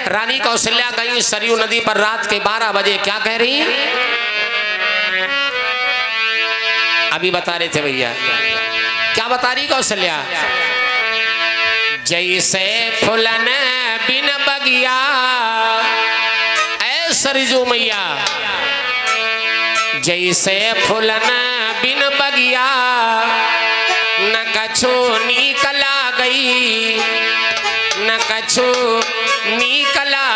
रानी कौशल्या गई सरयू नदी पर रात के 12 बजे। क्या कह रही? अभी बता रहे थे भैया, क्या बता रही कौशल्या? जैसे फुलन बिन बगिया, ऐ सरजू मैया, जैसे फुलन बिन बगिया, न कछु निकला गई, न कछु निकला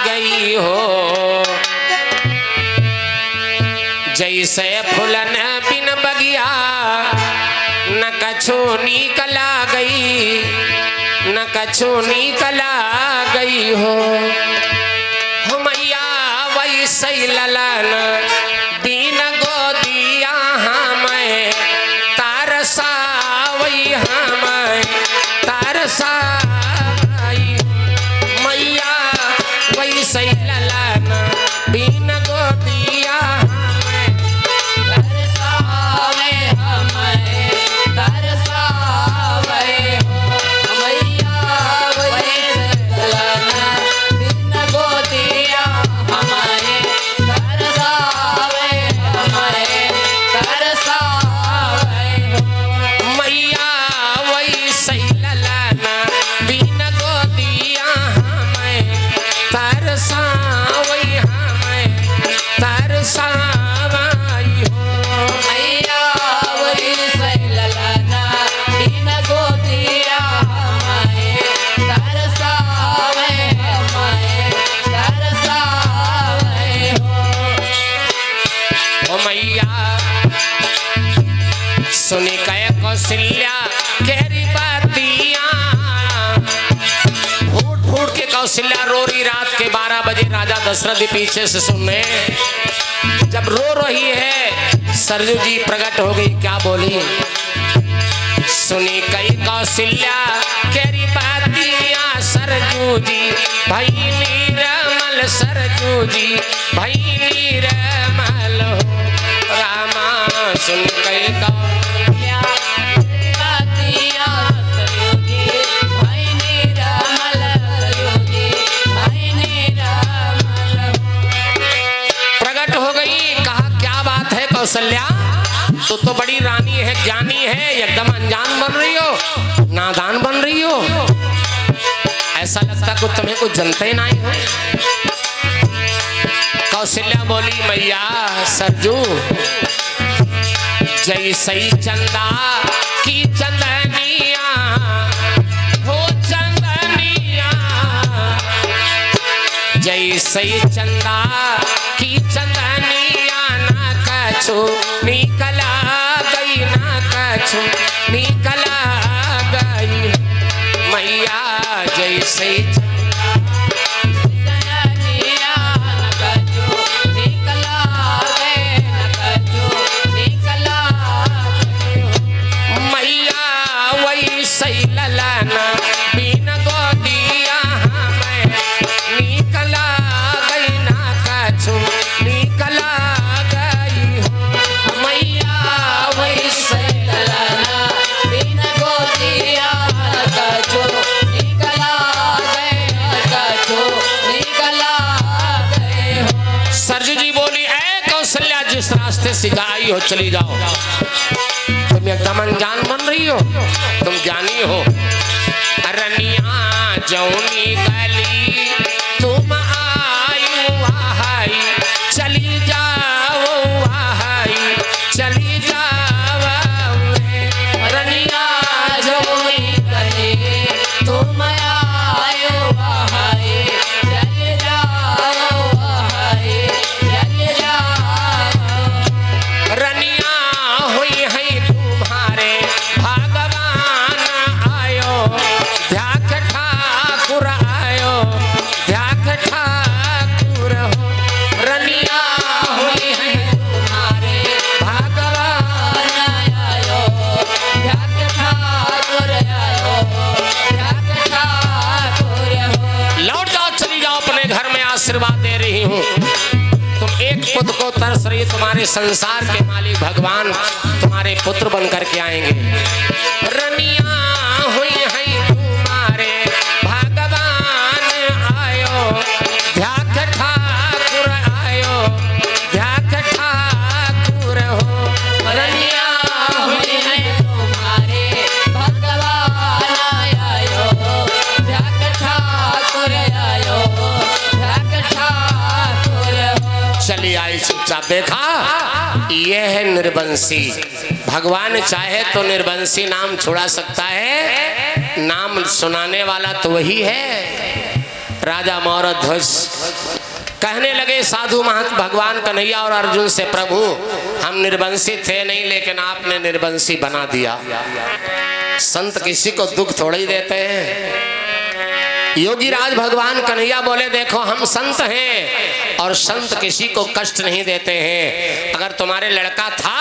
गई हो। जैसे फुलन बिन बगिया, न कछु निकला गई, न कछु निकला गई हो। मैया वैसे ललन दीन गोदिया हमें तारसावई, हमें तारसावई। मैया वैसे ललन दीन गोदिया हमें तारसावे, हमें तारसावे। मैया वैसे ललन दीन गोदिया हमें तारसावे, हमें तारसावे। मैया वैसे ललन दीन गोदिया हमें तारसावे, हमें तारसावई हो। मैया वैसे ललन दीन गोदिया हमें तारसावे, हमें तारसावे हो। ओ मैया सुनी कह कौशल्या केरी बातियां, फूट फूट के कौशल्या रो रही। रात के 12 बजे राजा दशरथ पीछे से सुनने, जब रो रही है सरजू जी प्रकट हो गई। क्या बोली? सुनी कई कौशल्या केरी बातियां, सरजू जी भाई नीरमल, सरजू जी भाई नीरमल हो। रामा सुन कई कौशल्या बातियां, सरजू जी भाई नीरमल, सरजू जी भाई नीरमल हो। प्रकट हो गई। कहा क्या बात है कौशल्या, तो बड़ी रानी है, ज्ञानी है, एकदम अनजान बन रही हो, नादान बन रही हो। ऐसा लगता कुछ तुम्हें कुछ जनते ही नहीं हो। कौशल्या बोली मैया सरजू, जैसे चंदा की चंदनिया हो, चंदनिया जैसे चंदा की चंदनिया, ना कछु निकला गई, ना कछु निकला गई। मैया जैसे चंदनिया, ना कछु निकला गई, ना कछु निकला गई। मैया वैसे ललन बिन गोदिया हमें निकला गई, ना कछु निकला गई हो। मैया वैसे ललन बिन गोदिया, कछु निकला गई, कछु निकला गई हो। सरजू जी बोली ऐ कौशल्या, जिस रास्ते से आई हो चली जाओ। तुम एकदम अनजान बन रही हो, तुम ज्ञानी हो। रनिया जौनी गली तुम आयु वहाई, चली जाओ वहाई, चली जाओ। रनिया जौनी गली तुम आयु वहाई, चली जाओ वहाई, चली जाओ। रनिया हुई है तुम्हारे भगवान आयो, ध्याक ठाकुर आयो, ध्याक ठाकुर हो। रनिया हुई है तुम्हारे भगवान आयो, ध्याक ठाकुर आयो, ध्याक ठाकुर हो। लौट जाओ, चली जाओ अपने घर में, आशीर्वाद दे रही हूँ। तुम एक पुत्र को तरस रही, तुम्हारे संसार के मालिक भगवान तुम्हारे पुत्र बन करके आएंगे। रनिया हुई है तुम्हारे भगवान आयो, ध्याक ठाकुर आयो, ध्याक ठाकुर हो। रनिया हुई है तुम्हारे भगवान आयो, ध्याक ठाकुर आयो, ध्याक ठाकुर हो। चली आई चुपचाप। देखा, ये है निर्बंसी। भगवान चाहे तो निर्बंसी नाम छुड़ा सकता है, नाम सुनाने वाला तो वही है। राजा मौरध्वज कहने लगे साधु महंत भगवान कन्हैया और अर्जुन से, प्रभु हम निर्बंसी थे नहीं, लेकिन आपने निर्बंसी बना दिया। संत किसी को दुख थोड़ा ही देते हैं। योगी राज भगवान कन्हैया बोले, देखो हम संत हैं और संत किसी को कष्ट नहीं देते हैं। अगर तुम्हारे लड़का था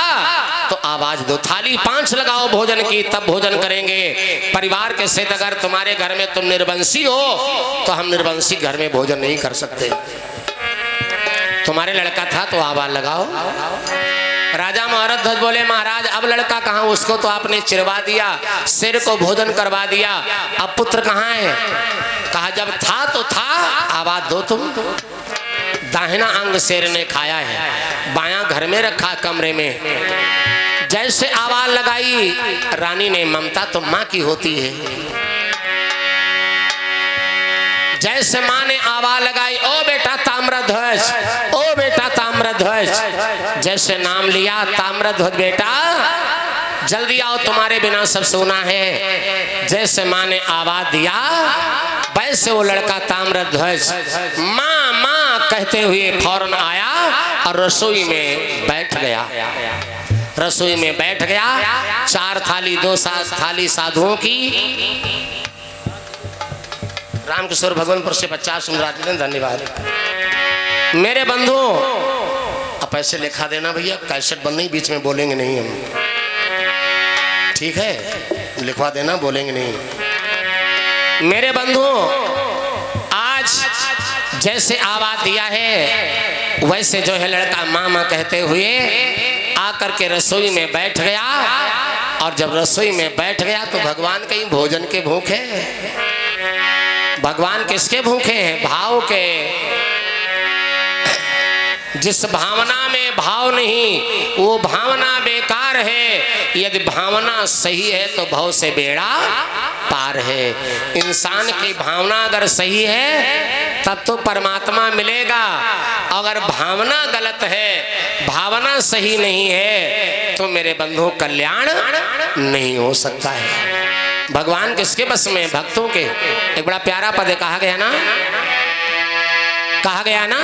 तो आवाज दो, थाली 5 लगाओ भोजन की, तब भोजन करेंगे। परिवार के सहित अगर तुम्हारे घर में तुम निर्बंसी हो तो हम निर्बंसी घर में भोजन नहीं कर सकते। तुम्हारे लड़का था तो आवाज लगाओ। राजा मौरध्वज बोले, महाराज अब लड़का कहाँ, उसको तो आपने चिरवा दिया, सिर को भोजन करवा दिया, अब पुत्र कहाँ है? कहा जब था तो था, आवाज दो तुम। दाहिना अंग शेर ने खाया है, बायां घर में रखा कमरे में। जैसे आवाज लगाई रानी ने, ममता तो माँ की होती है। जैसे माँ ने आवाज लगाई, ओ बेटा ताम्रध्वज, ओ बेटा ताम्रध्वज। जैसे नाम लिया, ताम्रध्वज बेटा जल्दी आओ, तुम्हारे बिना सब सोना है। जैसे माँ ने आवाज दिया, वैसे वो लड़का ताम्रध्वज माँ माँ कहते हुए फौरन आया और रसोई में बैठ गया। रसोई में बैठ गया। 4 थाली 2 थाली साधुओं की। रामकिशोर भगवानपुर से 50 मुराद, धन्यवाद। मेरे बंधुओं, अब पैसे लिखा देना भैया, कैसेट बंद नहीं, बीच में बोलेंगे नहीं हम, ठीक है? लिखवा देना, बोलेंगे नहीं। मेरे बंधुओं, आज जैसे आवाज दिया है वैसे जो है लड़का माँ माँ कहते हुए आकर के रसोई में बैठ गया। और जब रसोई में बैठ गया तो भगवान कहीं भोजन के भूखे। भगवान किसके भूखे हैं? भाव के। जिस भावना में भाव नहीं, वो भावना बेकार है। यदि भावना सही है तो भव से बेड़ा पार है। इंसान की भावना अगर सही है तब तो परमात्मा मिलेगा। अगर भावना गलत है, भावना सही नहीं है, तो मेरे बंधु कल्याण नहीं हो सकता है। भगवान किसके बस में? भक्तों के। एक बड़ा प्यारा पद कहा गया ना, कहा गया ना,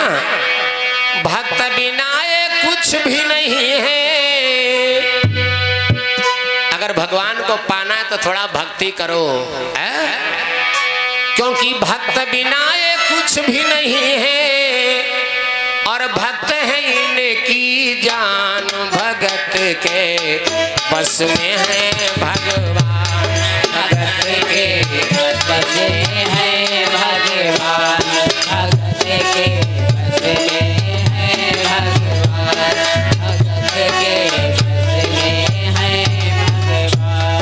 भक्त बिना कुछ भी नहीं है। अगर भगवान को पाना है तो थोड़ा भक्ति करो, क्योंकि भक्त बिना कुछ भी नहीं है और भक्त है इनकी जान। भगत के बस में है भगवान, भगत के बस में है भगवान, भगत के बस में है भगवान, भगत के बस में है भगवान।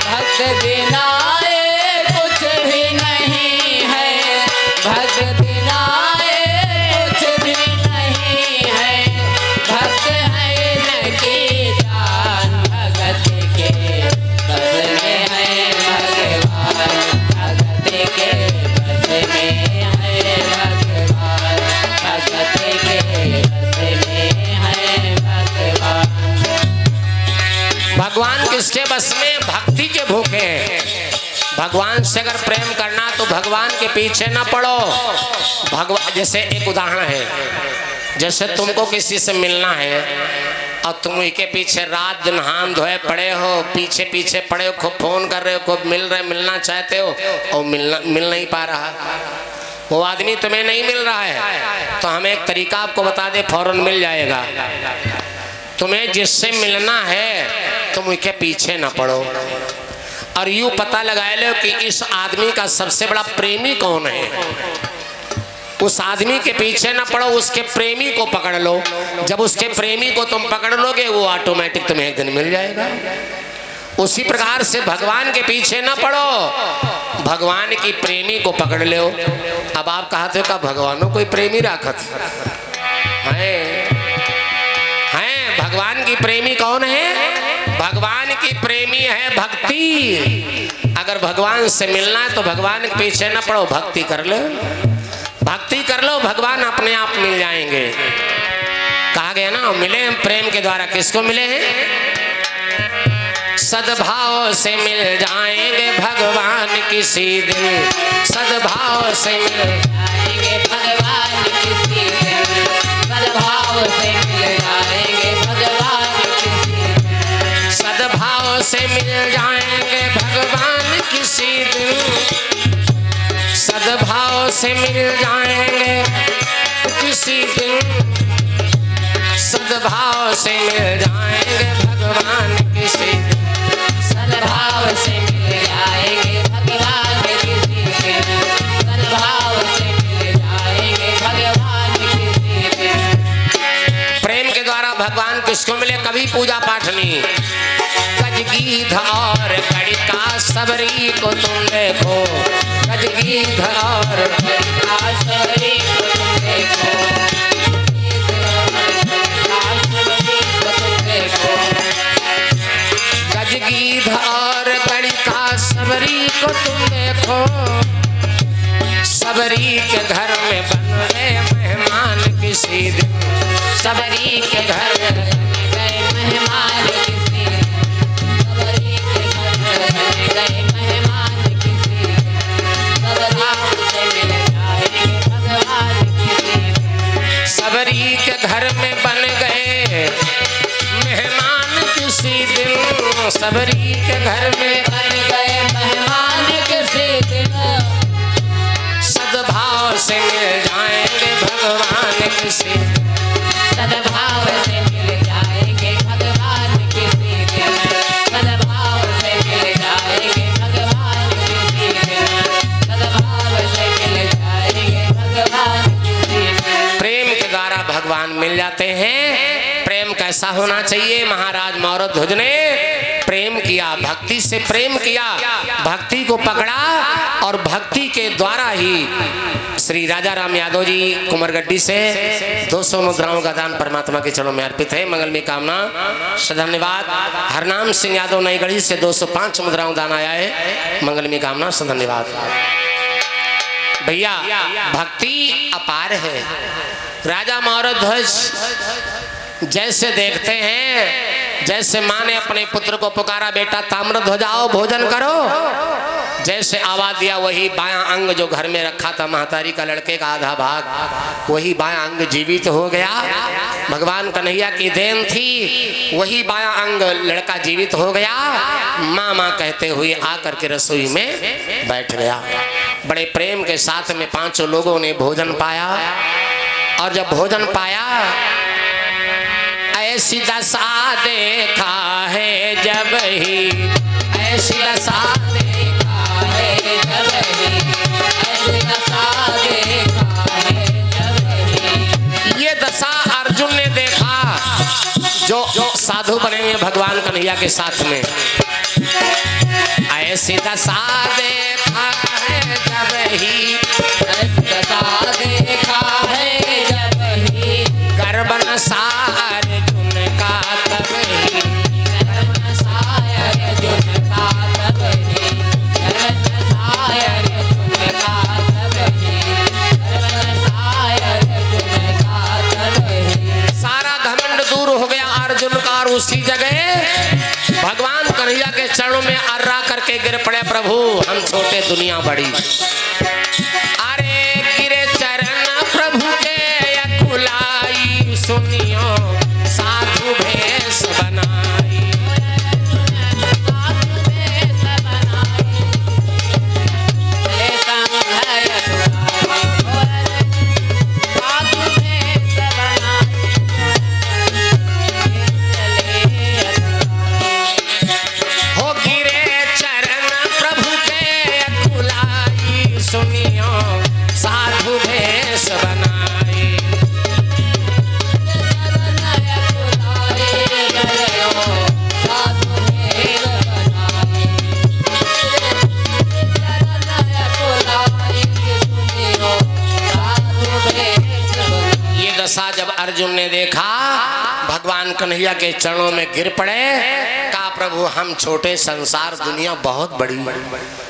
भक्त बिना कुछ भी नहीं है, भक्त बिना कुछ भी नहीं है। भक्त है इनकी जान, भगत के बस में है भगवान, भगत के बस में है भगवान, भगत के बस में है भगवान। भगवान किसके बस में? भक्ति के भूखे हैं। भगवान से अगर प्रेम करना तो भगवान के पीछे ना पड़ो। भगवान जैसे एक उदाहरण है, जैसे तुमको किसी से मिलना है और तुम के पीछे रात दिन हाथ धोए पड़े हो, पीछे पीछे पड़े हो, खूब फोन कर रहे हो, खूब मिलना चाहते हो और मिल नहीं पा रहा, वो आदमी तुम्हें नहीं मिल रहा है, तो हमें एक तरीका आपको बता दे, फौरन मिल जाएगा। तुम्हें जिससे मिलना है तुम उसके पीछे ना पड़ो और यूं पता लगा लो कि इस आदमी का सबसे बड़ा प्रेमी कौन है। उस आदमी के पीछे ना पड़ो, उसके प्रेमी को पकड़ लो। जब उसके प्रेमी को तुम पकड़ लोगे वो ऑटोमेटिक तुम्हें एक दिन मिल जाएगा। उसी प्रकार से भगवान के पीछे ना पड़ो, भगवान की प्रेमी को पकड़ लो। अब आप कहते हो का भगवानों कोई प्रेमी राखत है? भगवान की प्रेमी कौन है? भगवान की प्रेमी है भक्ति। अगर भगवान से मिलना है तो भगवान के पीछे न पड़ो, भक्ति कर लो। भक्ति कर लो, भगवान अपने आप मिल जाएंगे। कहा गया ना, मिले हम प्रेम के द्वारा। किसको मिले हैं? सद्भाव से मिल जाएंगे भगवान किसी दिन, सद्भाव से मिल जाएंगे भगवान किसी दिन, सद्भाव से मिल जाएंगे भगवान किसी दिन, सद्भाव से मिल जाएंगे भगवान किसी दिन, सद्भाव से मिल जाएंगे किसी दिन, सद्भाव से मिल जाएंगे भगवान किसी दिन, सद्भाव से मिल जाएंगे भगवान किसी दिन, सद्भाव से मिल जाएंगे भगवान किसी दिन। प्रेम के द्वारा भगवान किसको मिले? कभी पूजा पाठ नहीं। गजगीध और कड़िका सबरी को तुम देखो, गजगीध और कड़िका सबरी को तुम देखो, गजगीध और कड़िका सबरी को तुम देखो, सबरी के घर में बन गए मेहमान किसी दिन, सबरी के घर में गए मेहमान किसी दिन, सबरी के घर में गए मेहमान किसी दिन, सद्भाव से मिल जाएंगे भगवान किसी दिन, सबरी के घर में बन गए मेहमान किसी दिन, सबरी के घर में बन गए मेहमान किसी दिन, सद्भाव से मिल जाएंगे भगवान किसी दिन, सद्भाव से मिल जाएंगे भगवान किसी दिन, सद्भाव से मिल जाएंगे भगवान किसी दिन, सद्भाव से मिल जाएंगे भगवान किसी दिन। प्रेम के द्वारा भगवान मिल जाते हैं। प्रेम कैसा होना चाहिए? महाराज मौरध्वज ने प्रेम किया, भक्ति से प्रेम किया, भक्ति को पकड़ा और भक्ति के द्वारा ही श्री राजा राम यादव जी कुमरगड्डी से 200 मुद्राओं का दान परमात्मा के चरणों में अर्पित है। मंगल में कामना, धन्यवाद। हरनाम सिंह यादव नई गढ़ी से 205 मुद्राओं दान आया है। मंगल में कामना, धन्यवाद। भैया भक्ति अपार है। राजा मौरध्वज जैसे देखते हैं, जैसे माँ ने अपने पुत्र को पुकारा, बेटा ताम्रध्वज आओ भोजन करो, जैसे आवाज दिया वही बायां अंग जो घर में रखा था महतारी का लड़के का आधा भाग, वही बायां अंग जीवित हो गया। भगवान कन्हैया की देन थी, वही बायां अंग लड़का जीवित हो गया। माँ माँ कहते हुए आकर के रसोई में बैठ गया। बड़े प्रेम के साथ में 5 लोगों ने भोजन पाया, और जब भोजन पाया ऐसी दशा देखा है जब ही, ऐसी दशा देखा है जब ही, ऐसी दशा देखा है जब ही, ये दशा अर्जुन ने देखा जो साधु बने हुए भगवान कन्हैया के साथ में। ऐसी दशा देखा है जब ही, ऐसी दशा देखा है जब ही, गर्भ नशा अर्जुन का तब ही, गर्भ नशा अर्जुन का तब ही, गर्भ नशा अर्जुन का तब ही, गर्भ नशा अर्जुन का तब ही। सारा घमंड दूर हो गया अर्जुन का, और उसी जगह भगवान कन्हैया के चरणों में अर्रा करके गिर पड़े, प्रभु हम छोटे दुनिया बड़ी। अरे गिरे चरण प्रभु के अकुलाई, सुनियो साधु भेष बनाई, साधु भेष बनाई, चले संभय दुआरी, साधु भेष बनाई, चले हो गिरे चरण प्रभु के अकुलाई, सुनियो ऐसा जब अर्जुन ने देखा, भगवान कन्हैया के चरणों में गिर पड़े। कहा प्रभु हम छोटे, संसार दुनिया बहुत बड़ी,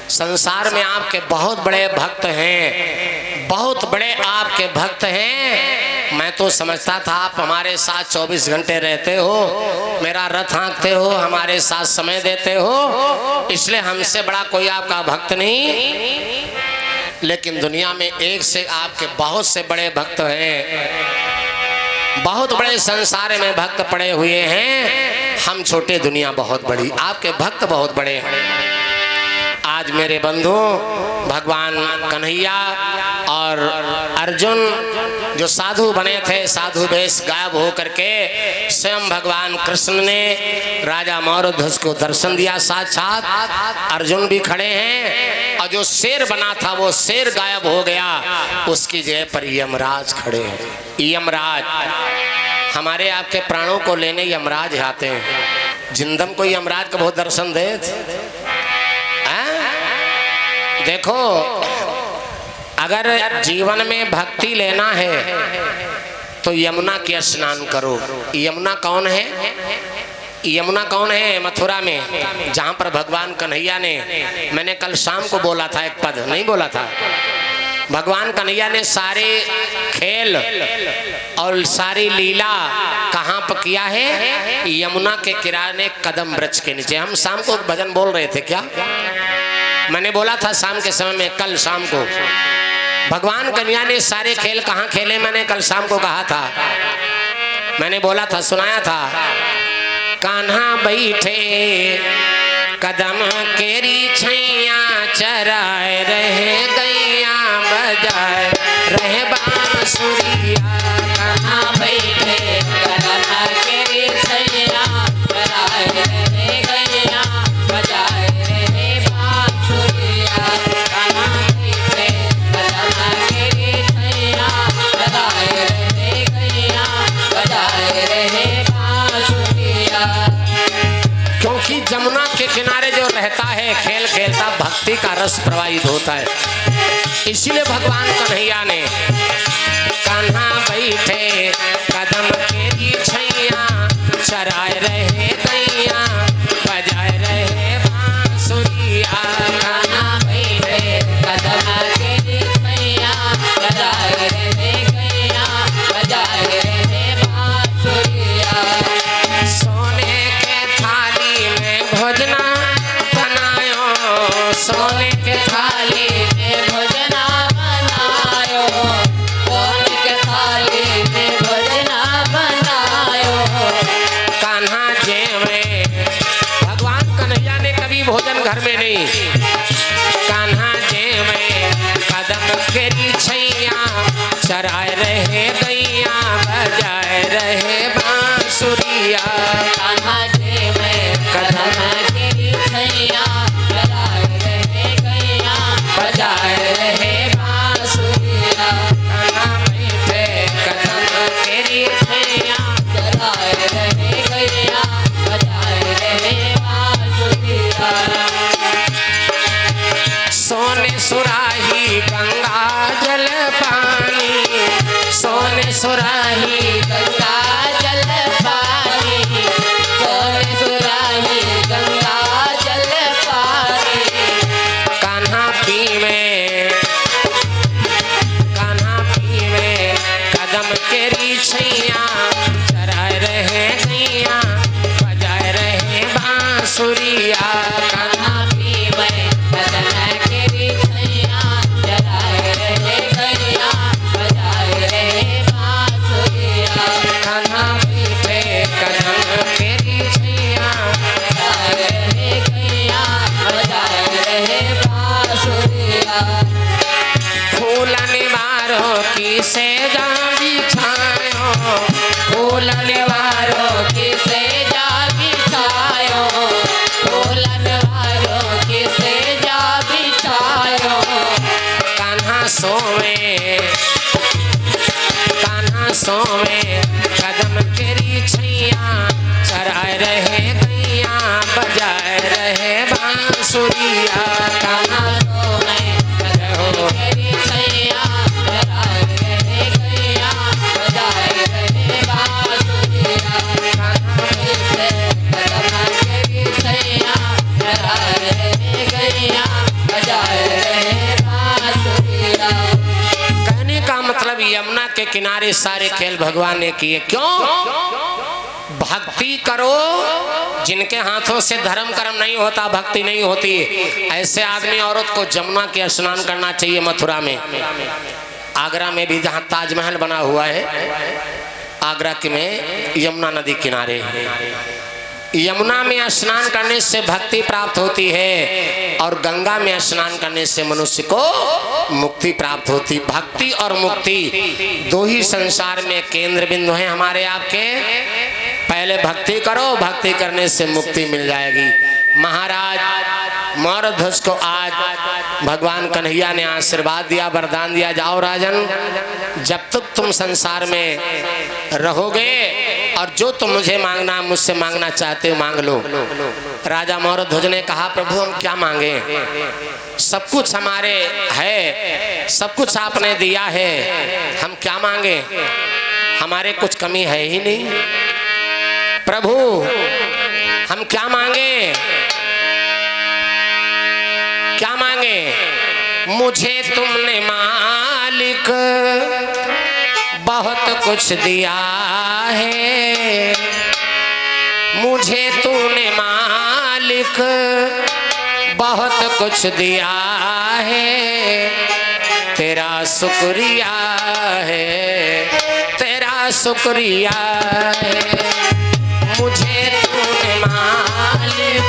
संसार में आपके बहुत बड़े भक्त हैं, बहुत बड़े आपके भक्त हैं। मैं तो समझता था आप हमारे साथ 24 घंटे रहते हो, मेरा रथ हाँकते हो, हमारे साथ समय देते हो, इसलिए हमसे बड़ा कोई आपका भक्त नहीं। लेकिन दुनिया में एक से आपके बहुत से बड़े भक्त हैं, बहुत बड़े संसार में भक्त पड़े हुए हैं। हम छोटे, दुनिया बहुत बड़ी, आपके भक्त बहुत बड़े हैं। आज मेरे बंधु भगवान कन्हैया और अर्जुन जो साधु बने थे, साधु वेश गायब हो करके स्वयं भगवान कृष्ण ने राजा मौरध्वज को दर्शन दिया साक्षात। अर्जुन भी खड़े हैं और जो शेर बना था वो शेर गायब हो गया, उसकी जगह पर यमराज खड़े हैं। यमराज हमारे आपके प्राणों को लेने यमराज आते हैं। जिंदम को यमराज का बहुत दर्शन दे। देखो, अगर जीवन में भक्ति लेना है तो यमुना के स्नान करो। यमुना कौन है? यमुना कौन है? मथुरा में, जहां पर भगवान कन्हैया ने, मैंने कल शाम को बोला था, एक पद नहीं बोला था, भगवान कन्हैया ने सारे खेल और सारी लीला कहाँ पर किया है? यमुना के किनारे कदम वृक्ष के नीचे। हम शाम को भजन बोल रहे थे, क्या मैंने बोला था शाम के समय में, कल शाम को भगवान कन्हैया ने सारे खेल कहाँ खेले? मैंने कल शाम को कहा था, मैंने बोला था, सुनाया था, कान्हा बैठे कदम केरी छैया चराए रहे गैया बजाए रहे बांसुरिया। कान्हा बैठे कदम केरी छैया चराए रहे गैया बजाए रहे बांसुरिया। कान्हा बैठे कदम केरी छैया चराए रहे गैया बजाए रहे बांसुरिया। क्योंकि जमुना के किनारे जो रहता है, खेल खेलता, भक्ति का रस प्रवाहित होता है। इसीलिए भगवान कन्हैया ने कान्हा बैठे कदम केरी छैया चराए रहे गैया बजाए रहे बांसुरिया। कान्हा बैठे कदम केरी छैया चराए रहे गैया बजाए रहे बांसुरिया। सोने के थाली में भोजना बनायो, सोने के थाली में भोजना बनायो, सोने के थाली में भोजना बनायो। कान्हा जे में, भगवान कन्हैया ने कभी भोजन घर में नहीं, कान्हा जे में कदम केरी छैया चराए रहे गैया बजाए रहे बांसुरिया। कान्हा जे में कदम केरी छैया चराए रहे गैया बजाए रहे बांसुरिया। कान्हा बैठे कदम केरी छैया चराए रहे गैया बजाए रहे बांसुरिया। सोने सुराही गंगा जल पानी, सोने सुराही गंगा जल पानी, सोने सुराही गंगा जल पानी। कान्हा पीवे, कान्हा पीवे कदम केरी छैया चराए रहे गैया बजाए रहे बांसुरिया। कान्हा पीवे कदम केरी छैया चराए रहे गैया बजाए रहे बांसुरिया। कान्हा पीवे कदम केरी छैया बजाए रहे गैया बजाए रहे बांसुरिया। फूल निवारो की सेजा बिछायो, फूल निवारो की सेजा बिछायो, फूल निवारो की सेजा बिछायो। कान्हा सोवे, कान्हा सोवे कदम केरी छैया चराए रहे गैया बजाए रहे बांसुरिया। कान्हा सोवे कदम केरी छैया चराए रहे गैया बजाए अब यमुना के किनारे सारे खेल भगवान ने किए। क्यों? भक्ति करो। जिनके हाथों से धर्म कर्म नहीं होता, भक्ति नहीं होती, ऐसे आदमी औरत को जमुना के स्नान करना चाहिए। मथुरा में, आगरा में भी जहाँ ताजमहल बना हुआ है, आगरा के में यमुना नदी किनारे, यमुना में स्नान करने से भक्ति प्राप्त होती है और गंगा में स्नान करने से मनुष्य को मुक्ति प्राप्त होती। भक्ति और मुक्ति दो ही संसार में केंद्र बिंदु हैं हमारे आपके। पहले भक्ति करो, भक्ति करने से मुक्ति मिल जाएगी। महाराज मौरध्वज को आज भगवान कन्हैया ने आशीर्वाद दिया, वरदान दिया, जाओ राजन, जब तक तुम संसार में रहोगे और जो तुम मुझे मांगना, मुझसे मांगना चाहते हो मांग लो। राजा मौरध्वज ने कहा, प्रभु हम क्या मांगे? सब कुछ हमारे है, सब कुछ आपने दिया है, हम क्या मांगे? हमारे कुछ कमी है ही नहीं। प्रभु हम क्या मांगे? क्या मांगे? मुझे तुमने मालिक बहुत कुछ दिया है, मुझे तूने मालिक बहुत कुछ दिया है, तेरा शुक्रिया है, तेरा शुक्रिया है। मुझे तूने मालिक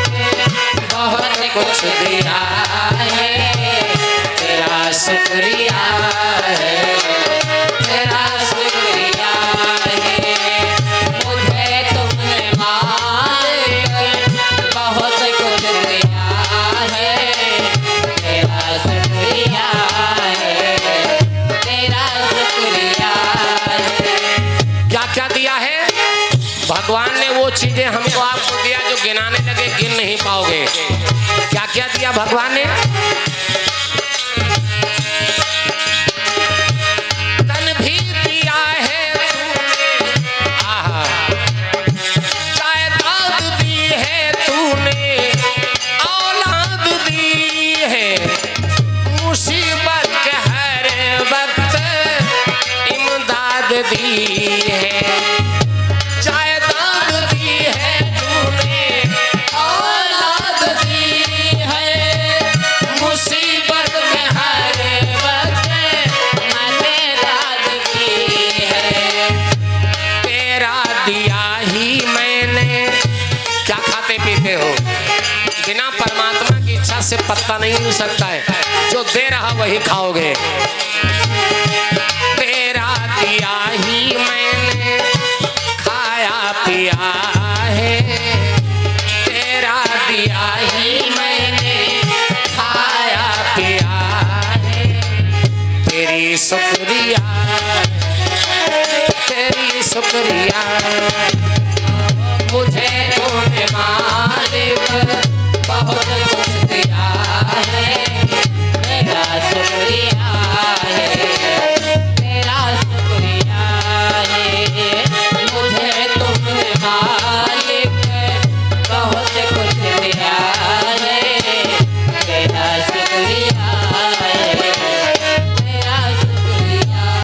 बहुत कुछ दिया है, तेरा शुक्रिया है, तेरा शुक्रिया है। मुझे तुमने मालिक बहुत कुछ दिया है, तेरा शुक्रिया है, तेरा शुक्रिया है। क्या क्या दिया है? भगवान ने वो चीजें हमको आपको दिया जो गिनाने लगे गिन नहीं पाओगे। क्या क्या दिया भगवान ने? तन भी दिया है तूने, आहा, जायदाद दी है तूने, औलाद दी है, मुसीबत के हर वक्त इमदाद दी है। बिना परमात्मा की इच्छा से पत्ता नहीं मिल सकता है, जो दे रहा वही खाओगे। तेरा दिया ही मैंने खाया पिया है, तेरा दिया ही मैंने खाया पिया है, तेरी शुक्रिया, तेरी शुक्रिया। मुझे तूने मालिक बहुत कुछ दिया है,